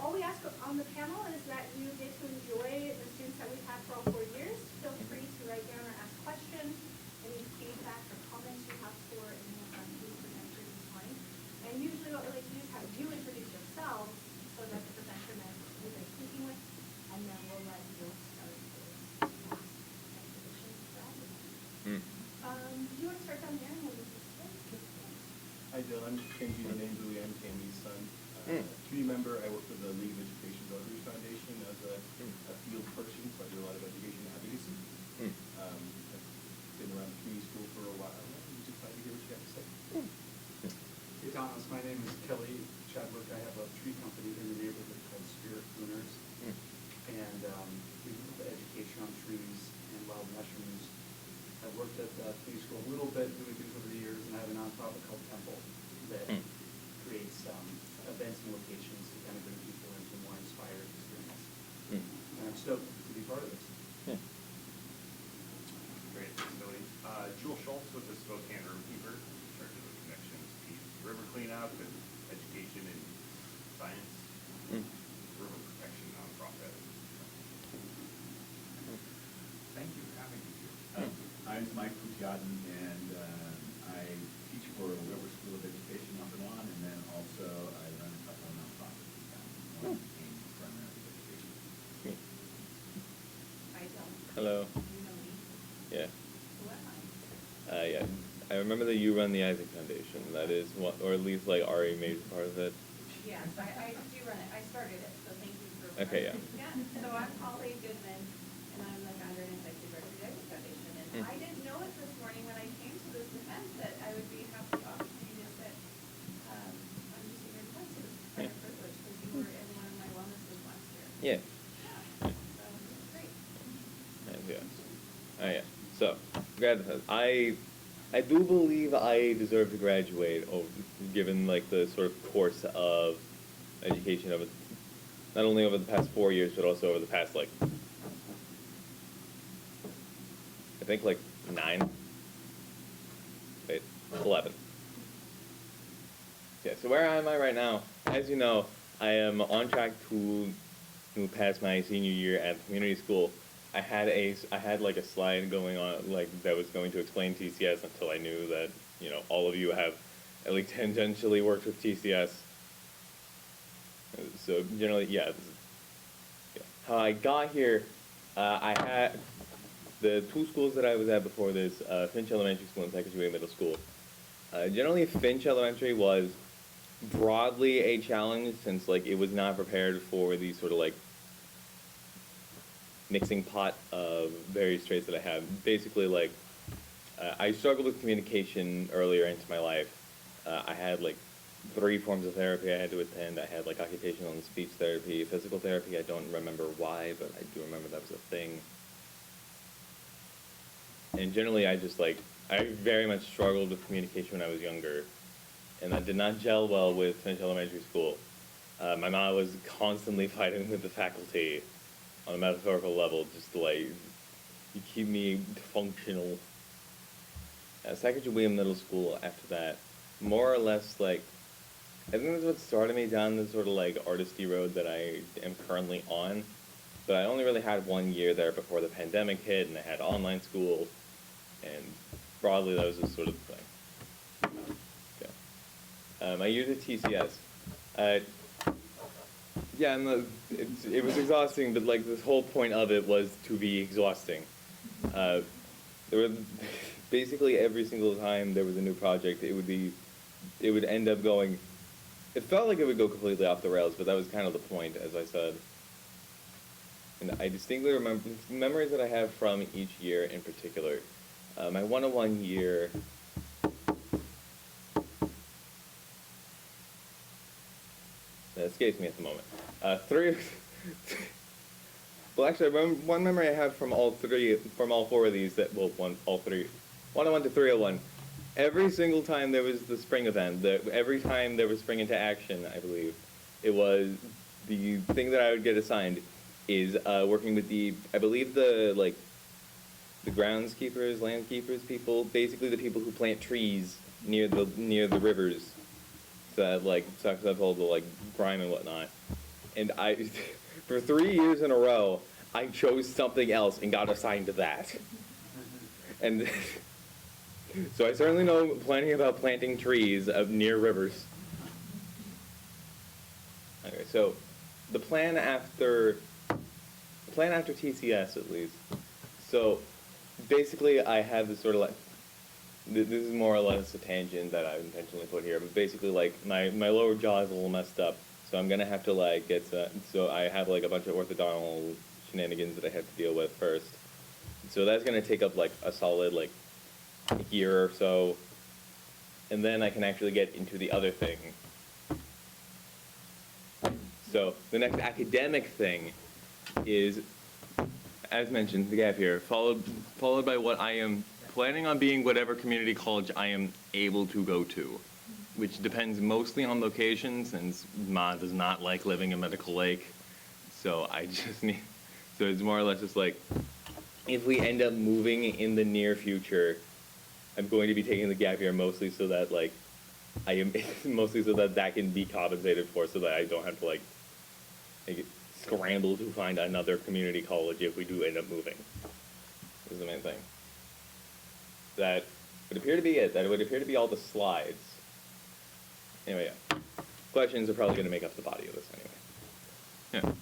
All we ask on the panel is that you get to enjoy the students that we've had for all 4 years. Feel free to write down or ask questions, any feedback or comments you have for any of our two presenters is fine. And usually what we like to do is have you introduce yourselves so that the presenter knows who they're speaking with, and then we'll let you start this exhibition strategy. Do you want to start down here and we'll use this? Hi, Dill. I'm changing the name to I'm Tammy's son. Community member. I work for the League of Education Voters Foundation as a field person, so I do a lot of education advocacy. I've been around the community school for a while now. I'm just excited to hear what you have to say. Hey, Thomas. My name is Kelly Chadwick. I have a tree company in the neighborhood called Spirit Pruners. And we do education on trees and wild mushrooms. I've worked at the community school a little bit doing things over the years, and I have a nonprofit called Temple that creates events and locations to kind of bring people into a more inspired experience. And I'm stoked to be part of this. Great, thanks, Billy. Jewel Schultz with the Spokane River Keeper, in charge of the connections to river cleanup and education and science, river protection nonprofit. Thank you for having me here. I'm Mike Putiaden, and I teach for a Weber School of Education off and on, and then also I run a couple of nonprofits in town. One aimed primarily at education. Hi, Jill. Hello. You know me. Yeah. Who am I? Yeah. I remember that you run the Isaac Foundation. That is what, or at least like Ari made part of it. Yes, I do run it. I started it, so thank you for. Okay, yeah. Yeah, so I'm Holly Goodman, and I'm the founder and executive director of the Isaac Foundation. And I didn't know it this morning when I came to this event that I would have the opportunity to sit on using your class. It was quite a privilege because you were in one of my wellnesses last year. Yeah. So it was great. Yeah. Yeah. So, I do believe I deserve to graduate, given like the sort of course of education over, not only over the past 4 years, but also over the past like, I think like 9, wait, 11. Yeah, so where am I right now? As you know, I am on track to pass my senior year at community school. I had like a slide going on like that was going to explain TCS until I knew that, you know, all of you have at least tangentially worked with TCS. So generally, yeah. How I got here, I had the two schools that I was at before this, Finch Elementary School and Secretary Middle School. Generally, Finch Elementary was broadly a challenge since like it was not prepared for these sort of like mixing pot of various traits that I have. Basically, like, I struggled with communication earlier into my life. I had, like, 3 forms of therapy I had to attend. I had, like, occupational and speech therapy, physical therapy. I don't remember why, but I do remember that was a thing. And generally, I very much struggled with communication when I was younger. And that did not gel well with Finch Elementary School. My mom was constantly fighting with the faculty on a metaphorical level, just to like, you keep me functional. Secretary William Middle School after that, more or less like, I think that's what started me down the sort of like artisty road that I am currently on. But I only really had 1 year there before the pandemic hit, and I had online school, and broadly that was just sort of the thing. Okay. My years at TCS. Yeah, and it was exhausting, but like the whole point of it was to be exhausting. There were basically every single time there was a new project, it would end up going. It felt like it would go completely off the rails, but that was kind of the point, as I said. And I distinctly remember memories that I have from each year in particular. My 101 year. That escapes me at the moment. Well, actually, I remember one memory I have from all 4 of these. All 3, 101 to 301. Every single time there was the spring event, every time there was spring into action, I believe, it was the thing that I would get assigned is working with the groundskeepers, landkeepers, people, basically the people who plant trees near the rivers. that like sucks up all the like grime and whatnot. And I, for 3 years in a row, I chose something else and got assigned to that. And so I certainly know plenty about planting trees up near rivers. Okay, so the plan after TCS at least. So basically, I have this sort of like, this is more or less a tangent that I intentionally put here, but basically like my lower jaw is a little messed up, so I'm gonna have to like get so I have like a bunch of orthodontal shenanigans that I have to deal with first. So that's gonna take up like a solid like year or so, and then I can actually get into the other thing. So the next academic thing is, as mentioned, the gap year, followed by what I am planning on being whatever community college I am able to go to, which depends mostly on location, since Ma does not like living in Medical Lake. So I just need, so it's more or less just like, if we end up moving in the near future, I'm going to be taking the gap year mostly so that like, I am mostly so that that can be compensated for, so that I don't have to like scramble to find another community college if we do end up moving. Is the main thing. That would appear to be it. That would appear to be all the slides. Anyway, yeah. Questions are probably going to make up the body of this anyway. Yeah. Can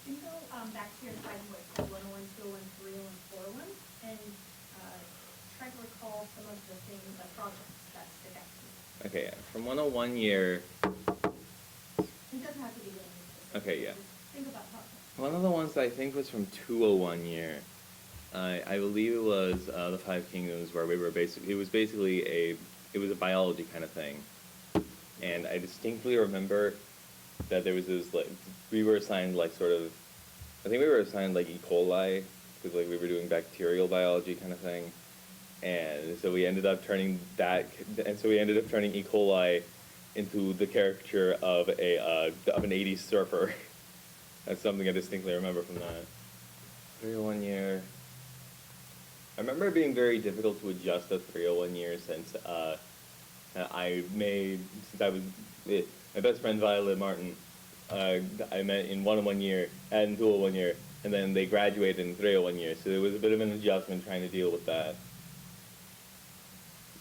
you go back to your slide and what's called 101, 201, 301, 401, and try to recall some of the things, the projects that stick out to you? Okay, yeah. From 101 year. It doesn't have to be really specific. Okay, yeah. Just think about projects. One of the ones that I think was from 201 year. I believe it was the Five Kingdoms, where we were basically, it was a biology kind of thing. And I distinctly remember that there was this, like, we were assigned, like, sort of, I think we were assigned, like, E. coli, because, like, we were doing bacterial biology kind of thing. And so we ended up turning E. coli into the caricature of an 80s surfer. That's something I distinctly remember from that. 301 year. I remember it being very difficult to adjust to 301 year since my best friend Violet Martin, I met in 101 year and 201 year, and then they graduated in 301 year, so it was a bit of an adjustment trying to deal with that.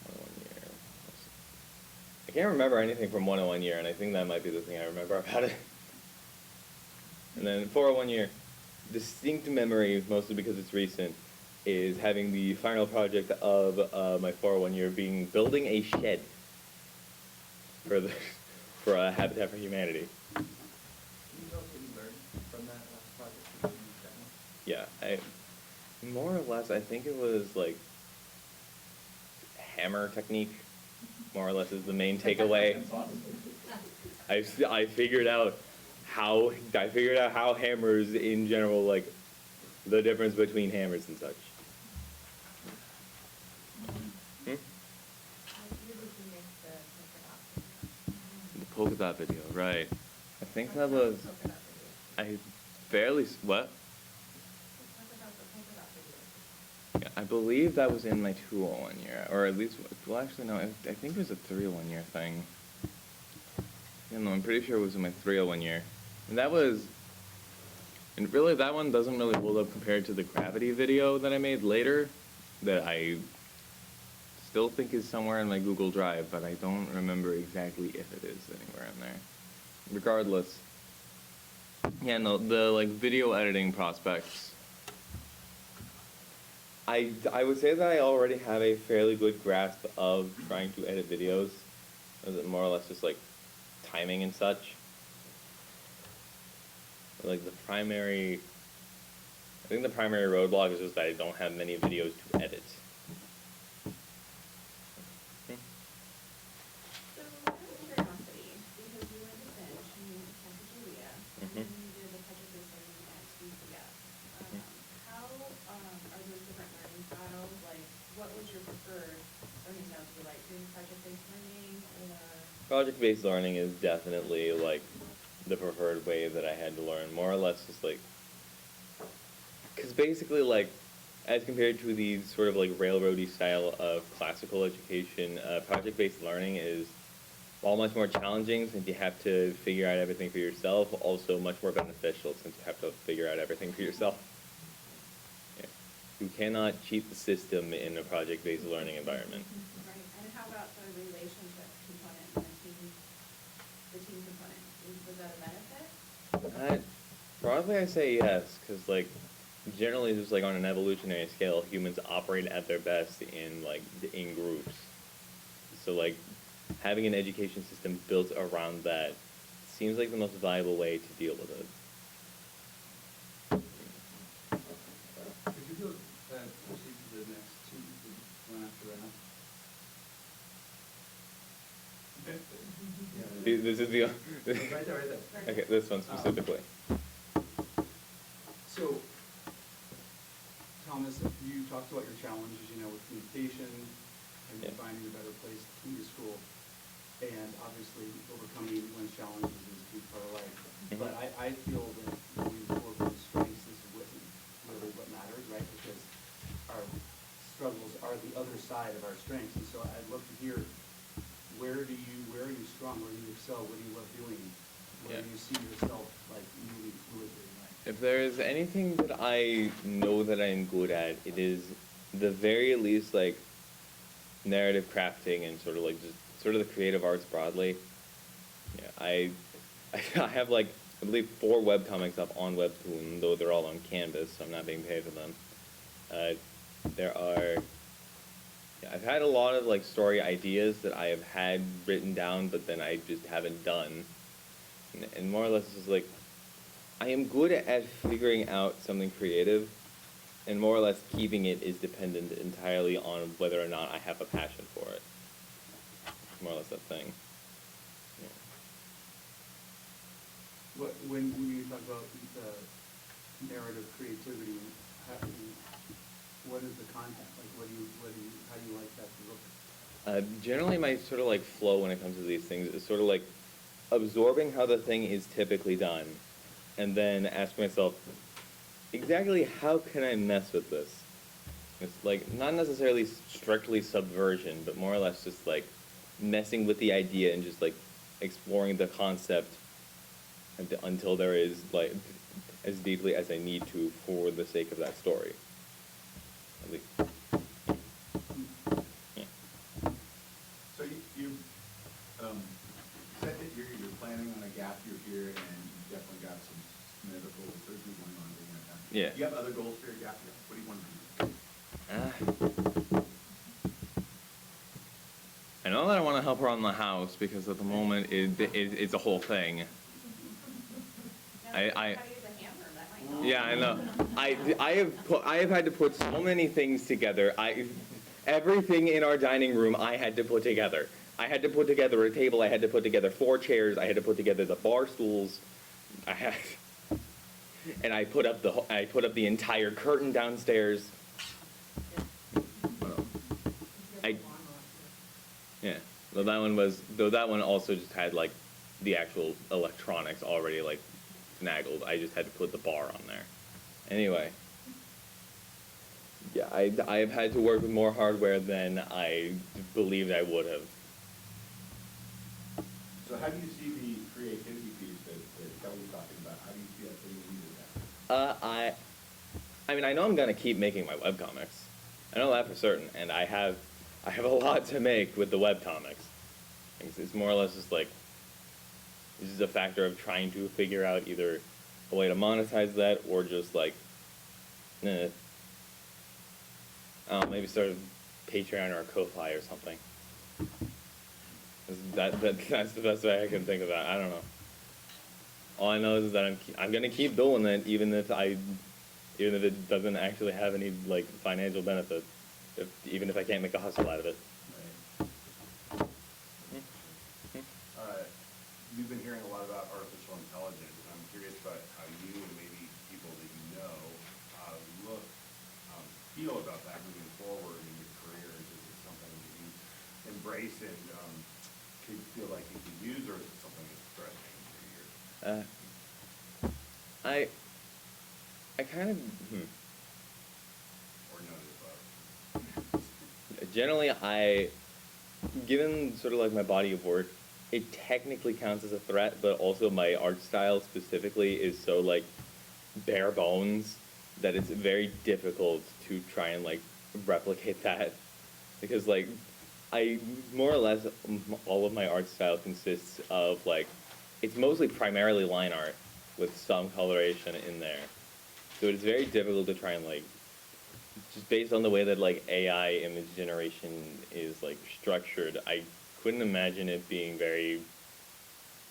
101 year. I can't remember anything from 101 year, and I think that might be the thing I remember about it. And then 401 year, distinct memory, mostly because it's recent, is having the final project of my 401 year being building a shed for Habitat for Humanity. Can you tell us what you learned from that last project? Yeah, more or less, I think it was like hammer technique, more or less is the main takeaway. I figured out how hammers in general, like the difference between hammers and such. The polka dot video, right? I think that was. I barely what? Yeah, I believe that was in my 201 year, or at least, well, actually no, I think it was a 301 year thing. Yeah, no, I'm pretty sure it was in my 301 year, and that was. And really, that one doesn't really hold up compared to the gravity video that I made later, that I still think is somewhere in my Google Drive, but I don't remember exactly if it is anywhere in there. Regardless, yeah, no, the like video editing prospects. I would say that I already have a fairly good grasp of trying to edit videos. Is it more or less just like timing and such? Like I think the primary roadblock is just that I don't have many videos to edit. So, out of curiosity, because you went to Finch and you went to Santa Julia, and then you did the project-based learning at TCS, how are those different learning styles? Like, what was your preferred learning style? Do you like doing project-based learning, or? Project-based learning is definitely like the preferred way that I had to learn, more or less just like, because basically like, as compared to the sort of like railroady style of classical education, project-based learning is while much more challenging since you have to figure out everything for yourself, also much more beneficial since you have to figure out everything for yourself. Yeah. You cannot cheat the system in a project-based learning environment. Right, and how about the relationship component and the team component? Was that a benefit? Broadly, I say yes, because like generally, just like on an evolutionary scale, humans operate at their best in groups. So like having an education system built around that seems like the most viable way to deal with it. Could you go, proceed to the next two, the one after that? This is the Right there, right there. okay. This one specifically. So, Thomas, you talked about your challenges, with communication and Yeah. finding a better place to do your school. And obviously, overcoming one's challenges is a huge part of life. Mhm. But I feel that moving forward with strengths is really what matters, right? Because our struggles are the other side of our strengths. And so I'd love to hear, where are you strong? Where do you excel? What do you love doing? Where Yeah. do you see yourself moving fluidly? If there is anything that I know that I'm good at, it is the very least like narrative crafting and sort of like just sort of the creative arts broadly. Yeah, I have like I believe 4 webcomics up on Webtoon, though they're all on Canvas, so I'm not being paid for them. There are I've had a lot of like story ideas that I have had written down, but then I just haven't done. And more or less it's just like I am good at figuring out something creative, and more or less keeping it is dependent entirely on whether or not I have a passion for it. More or less that thing. Yeah. When you talk about the narrative creativity, what is the content? Like, how do you like that to look? Generally, my sort of like flow when it comes to these things is sort of like absorbing how the thing is typically done, and then ask myself, exactly how can I mess with this? It's like not necessarily strictly subversion, but more or less just like messing with the idea and just like exploring the concept until there is like as deeply as I need to for the sake of that story. At least. Yeah. So you said that you're planning on a gap year here, and you've definitely got some medical surgery going on during that time. Yeah. Do you have other goals for your gap year? What do you want to do? I know that I want to help her on the house because at the moment it's a whole thing. Now, I how to use a hammer, that might help. Yeah, I know. I have had to put so many things together. Everything in our dining room I had to put together. I had to put together a table. I had to put together 4 chairs. I had to put together the bar stools. And I put up the entire curtain downstairs. Yeah. Though that one also just had like the actual electronics already like snaggled. I just had to put the bar on there. Anyway. Yeah, I have had to work with more hardware than I believed I would have. So how do you see the creativity piece that Kelly's talking about? How do you see that fitting into that? I mean, I know I'm gonna keep making my webcomics. I know that for certain, and I have a lot to make with the webcomics. It's more or less just like this is a factor of trying to figure out either a way to monetize that or just like, maybe start a Patreon or a Ko-Fi or something. That's the best way I can think of that. I don't know. All I know is that I'm gonna keep doing it even if it doesn't actually have any like financial benefit, even if I can't make a hustle out of it. We've been hearing a lot about artificial intelligence, and I'm curious about how you and maybe people that you know feel about that moving forward in your careers. Is it something that you embrace and could feel like you could use, or is it something that's threatening for your? I kind of Or none of the above? generally given sort of like my body of work, it technically counts as a threat, but also my art style specifically is so like bare bones that it's very difficult to try and like replicate that, because like I more or less all of my art style consists of like it's mostly primarily line art with some coloration in there, so it's very difficult to try and like just based on the way that like AI image generation is like structured, I couldn't imagine it being very.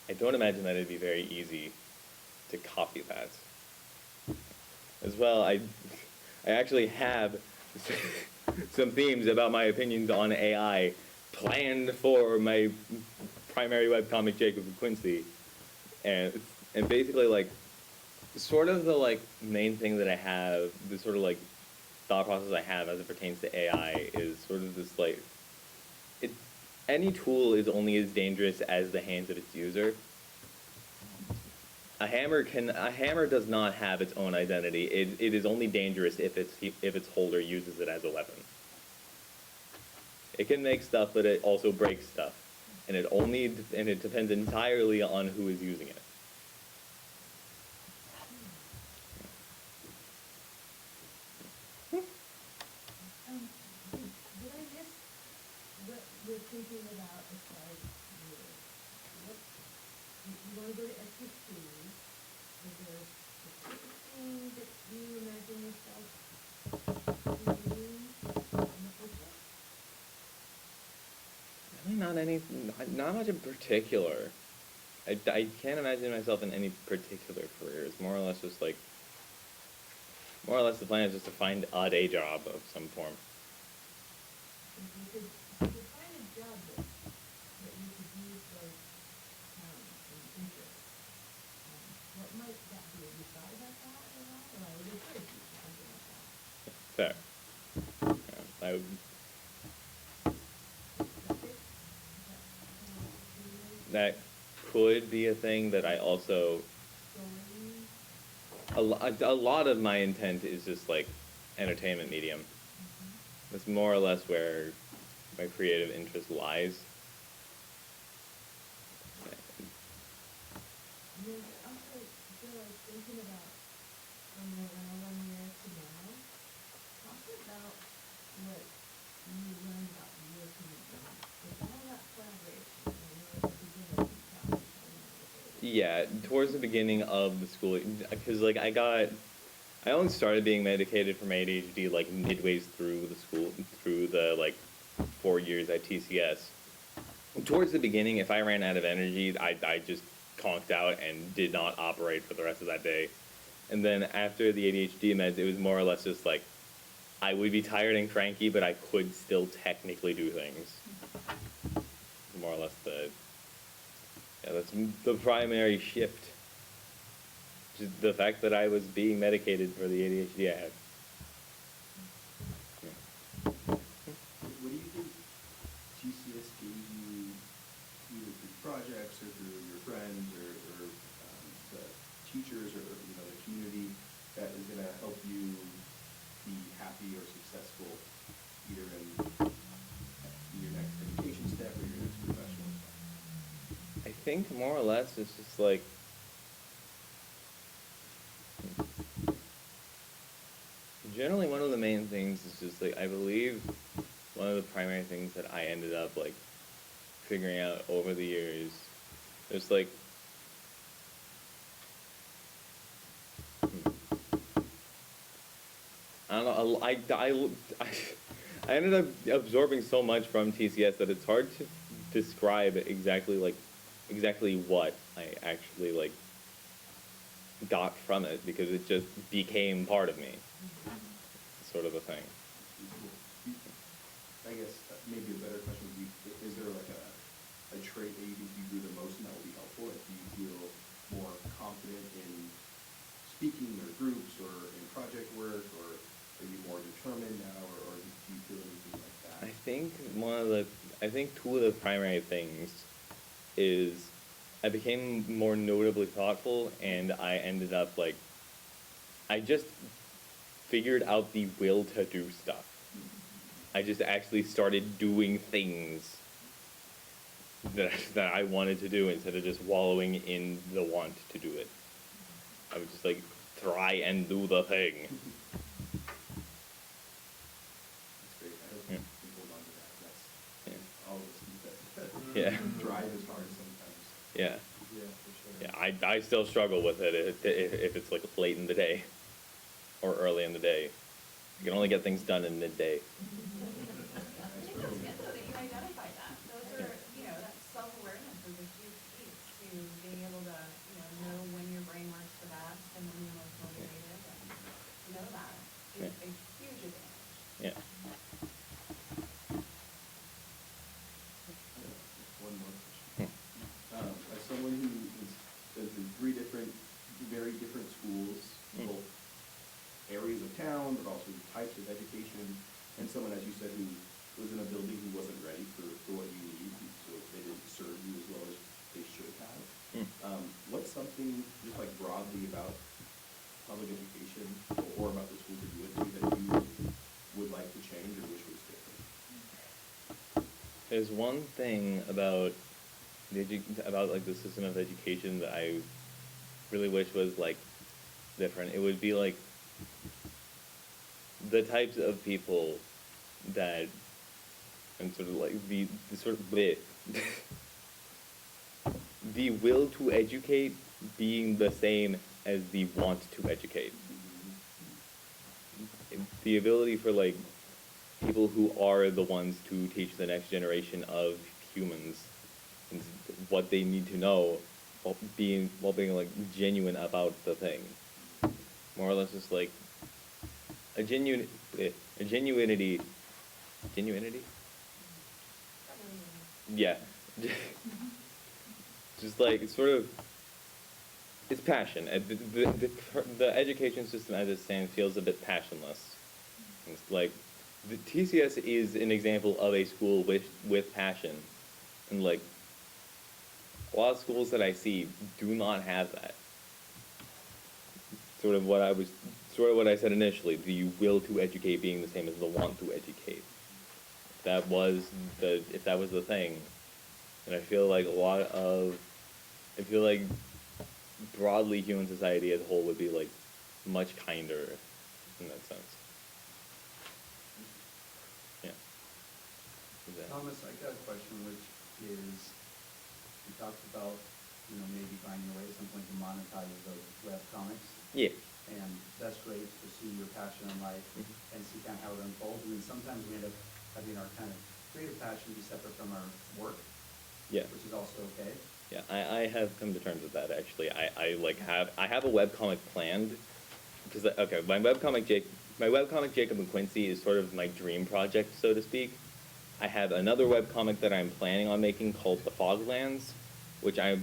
I don't imagine that it'd be very easy to copy that. As well, I actually have some themes about my opinions on AI planned for my primary webcomic Jacob Quincy, and basically like sort of the like main thing that I have, the sort of like thought process I have as it pertains to AI is sort of this like any tool is only as dangerous as the hands of its user. A hammer does not have its own identity. It is only dangerous if its holder uses it as a weapon. It can make stuff, but it also breaks stuff, and it depends entirely on who is using it. Did I miss what we're thinking about as far as what you want to go to SPC? Is there a specific thing that you imagine yourself doing in the future? Really not much in particular. I can't imagine myself in any particular career. It's more or less just like, more or less the plan is just to find a day job of some form. If you could find a job that you could use those talents and interests, what might that be? Have you thought about that at all? Or I would encourage you to think about that. Fair. Yeah, I would. That could be a thing that I also. A lot of my intent is just like entertainment medium. That's more or less where my creative interest lies. And then also, Jill, I was thinking about from the 101 year to now, talk about what you learned about working with them. It's all about collaboration. And at the beginning, you probably told me what it is. Yeah, towards the beginning of the school, because like I only started being medicated for my ADHD like midway through the school, through the like 4 years at TCS. Towards the beginning, if I ran out of energy, I just conked out and did not operate for the rest of that day. And then after the ADHD meds, it was more or less just like I would be tired and cranky, but I could still technically do things. More or less that's the primary shift. Just the fact that I was being medicated for the ADHD I had. What do you think TCS gave you, either through projects or through your friends or the teachers or the community, that is going to help you be happy or successful either in your next education step or your next professional step? I think more or less it's just like generally one of the main things is just like I believe one of the primary things that I ended up like figuring out over the years is like I don't know, I ended up absorbing so much from TCS that it's hard to describe exactly what I actually like got from it, because it just became part of me, sort of a thing. I guess maybe a better question would be, is there like a trait that you think you do the most and that will be helpful? Like, do you feel more confident in speaking or groups or in project work, or are you more determined now, or do you feel anything like that? I think two of the primary things is I became more notably thoughtful, and I ended up like I just figured out the will to do stuff. I just actually started doing things. that I wanted to do instead of just wallowing in the want to do it. I would just like try and do the thing. That's great. I hope Yeah. we hold on to that. That's Yeah. all of us need that. Yeah. Drive is hard sometimes. Yeah. Yeah, for sure. Yeah, I still struggle with it if it's like late in the day or early in the day. You can only get things done in midday. I think that's good though, that you identify that. Those are, that self-awareness is a huge piece to being able to, know when your brain works the best and when you're most motivated, and to know that is a huge advantage. Yeah. One more question. As someone who has been through 3 very different schools, both areas of town, but also types of education, and someone, as you said, who was in a building who wasn't ready for what you need, so they didn't serve you as well as they should have. What's something, just like broadly about public education or about the schools that you went to that you would like to change or wish was different? There's one thing about like the system of education that I really wish was like different. It would be like the types of people that, and sort of like the sort of the will to educate being the same as the want to educate. The ability for like people who are the ones to teach the next generation of humans what they need to know while being like genuine about the thing. More or less just like a genuinity. Yeah. Just like sort of, it's passion. The education system as it stands feels a bit passionless. It's like the TCS is an example of a school with passion, and like a lot of schools that I see do not have that. Sort of what I said initially, the will to educate being the same as the want to educate. If that was the thing, and I feel like broadly human society as a whole would be like much kinder in that sense. Yeah. Is that- Thomas, I got a question, which is, you talked about, maybe finding a way at some point to monetize those web comics. Yeah. And that's great to see your passion in life and see kind of how it unfolds. And then sometimes we end up having our kind of creative passion be separate from our work. Yeah. Which is also okay. Yeah, I have come to terms with that actually. I have a webcomic planned because my webcomic Jacob and Quincy is sort of my dream project, so to speak. I have another webcomic that I'm planning on making called The Foglands, which I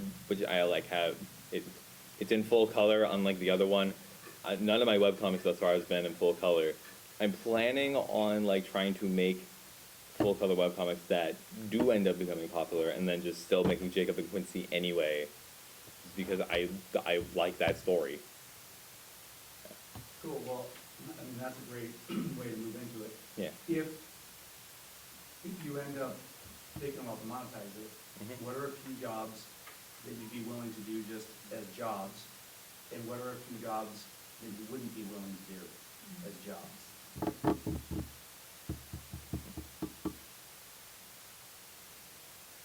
like have it's in full color, unlike the other one. None of my webcomics thus far has been in full color. I'm planning on like trying to make full color webcomics that do end up becoming popular, and then just still making Jacob and Quincy anyway, because I like that story. Cool. Well, I mean, that's a great way to move into it. Yeah. If you end up taking them off to monetize it, what are a few jobs that you'd be willing to do just as jobs, and what are a few jobs that you wouldn't be willing to do as jobs?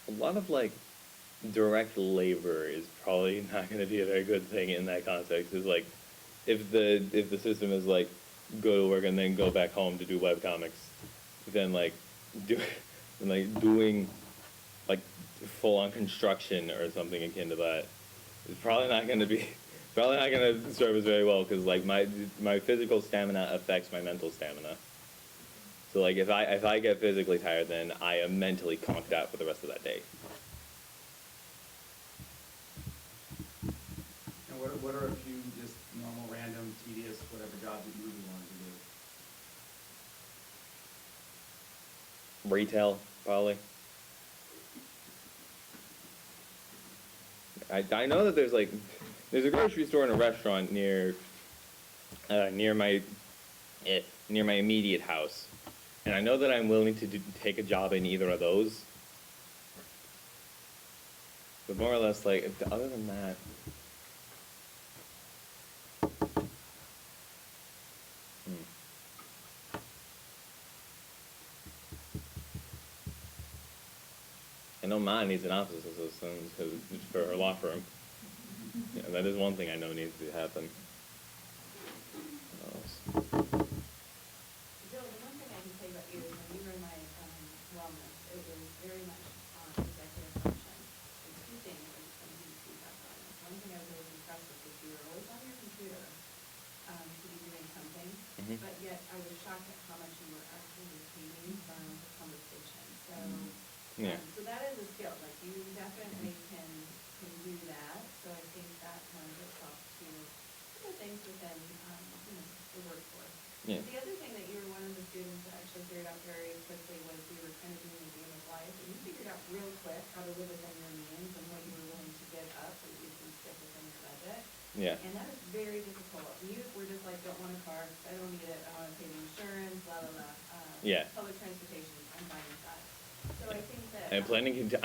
A lot of like direct labor is probably not going to be a very good thing in that context. Is like if the system is like go to work and then go back home to do webcomics, then doing like full on construction or something akin to that is probably not going to serve us very well, because like my physical stamina affects my mental stamina. So like if I get physically tired, then I am mentally conked out for the rest of that day. And what are a few just normal, random, tedious, whatever jobs that you would be willing to do? Retail, probably. I know that there's a grocery store and a restaurant near my immediate house, and I know that I'm willing to take a job in either of those. But more or less, like, other than that. Hmm. I know mine needs an office assistant for her law firm. Yeah, that is one thing I know needs to happen. What else? Jill, the one thing I can say about you is when you were in my wellness, it was very much on executive function. And two things I just want to give you feedback on. One thing I was always impressed with is you were always on your computer to be doing something, Mhm. but yet I was shocked at how much you were actually retaining from the conversation. So, Yeah. so that is a skill. Like you definitely can do that. So I think that lends itself to other things within the workforce. Yeah. The other thing that you were one of the students that actually figured out very quickly was we were kind of doing a game of life, and you figured out real quick how to live within your means and what you were willing to give up so that you can stick within your budget. Yeah. And that is very difficult. You were just like, don't want a car, I don't need it, I want to pay the insurance, blah, blah, blah. Yeah. Public transportation, I'm fine with that. So I think that.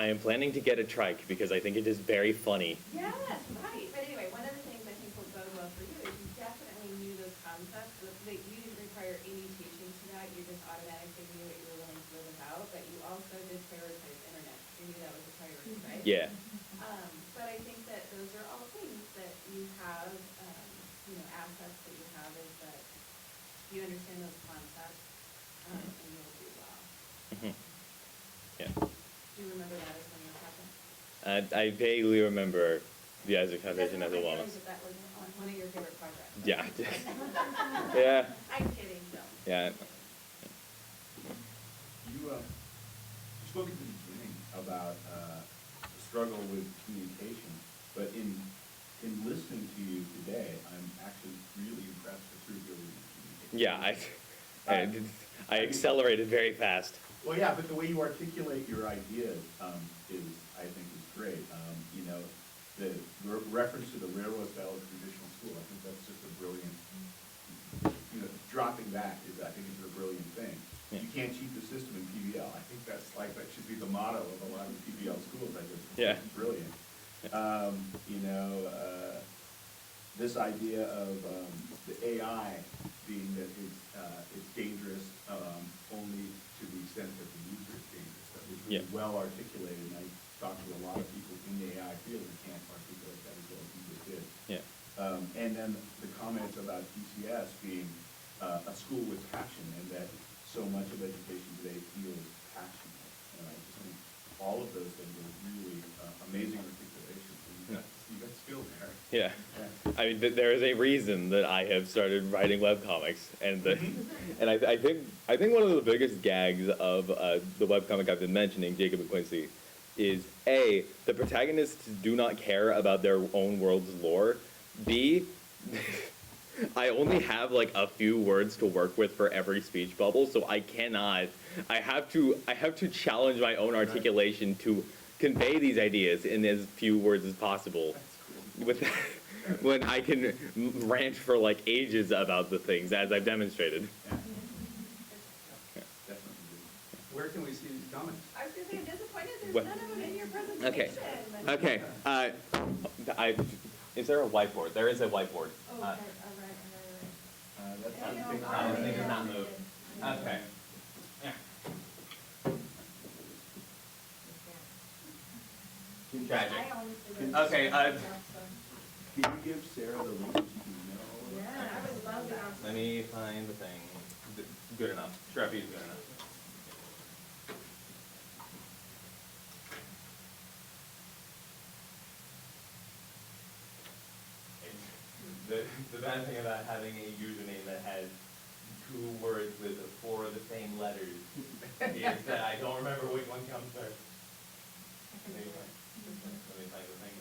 I am planning to get a trike because I think it is very funny. Yes, right. But anyway, one of the things I think will bode well for you is you definitely knew those concepts, that you didn't require any teaching to that, you just automatically knew what you were willing to live without, but you also did prioritize internet. You knew that was a priority, right? Yeah. But I think that those are all things that you have, assets that you have is that you understand those concepts, and you'll do well. Mhm. Yeah. Do you remember that as when you were talking? I vaguely remember the Isaac Foundation as a That's one of my wellness. feelings that was one of your favorite projects. Yeah. Yeah. I'm kidding, Jill. Yeah. You spoke at the beginning about the struggle with communication, but in listening to you today, I'm actually really impressed with your ability to communicate. Yeah, I accelerated very fast. Well, yeah, but the way you articulate your ideas I think, is great. The reference to the railroad style of traditional school, I think that's just a brilliant, dropping that I think is a brilliant thing. Yeah. You can't cheat the system in PBL. I think that should be the motto of a lot of PBL schools. I think Yeah. it's brilliant. This idea of the AI being that it's dangerous only to the extent that the user is dangerous. That was really Yeah. well articulated, and I talked to a lot of people in the AI field who can't articulate that as well as you just did. Yeah. And then the comments about PCS being a school with passion, and that so much of education today feels passionate. And I just think all of those things are really amazing articulation. You got skill there. Yeah. Yeah. I mean, there is a reason that I have started writing webcomics, and and I think one of the biggest gags of the webcomic I've been mentioning, Jacob and Quincy, is A, the protagonists do not care about their own world's lore. B, I only have like a few words to work with for every speech bubble, so I have to challenge my own articulation to convey these ideas in as few words as possible. With when I can rant for like ages about the things as I've demonstrated. Yeah. Definitely. Where can we see these comments? I was gonna say, I'm disappointed there's What? none of them in your presentation. Okay. Is there a whiteboard? There is a whiteboard. Oh, right. That's Yeah, the thing. no, Thing does not move. Okay. Yeah. Tragic. Okay. Can you give Sarah the link so she can email all of us? Yeah, I would love that. Let me find the thing. Good enough. Sharpie is good enough. The bad thing about having a username that has 2 words with 4 of the same letters is that I don't remember which one comes first. Let me find the thing.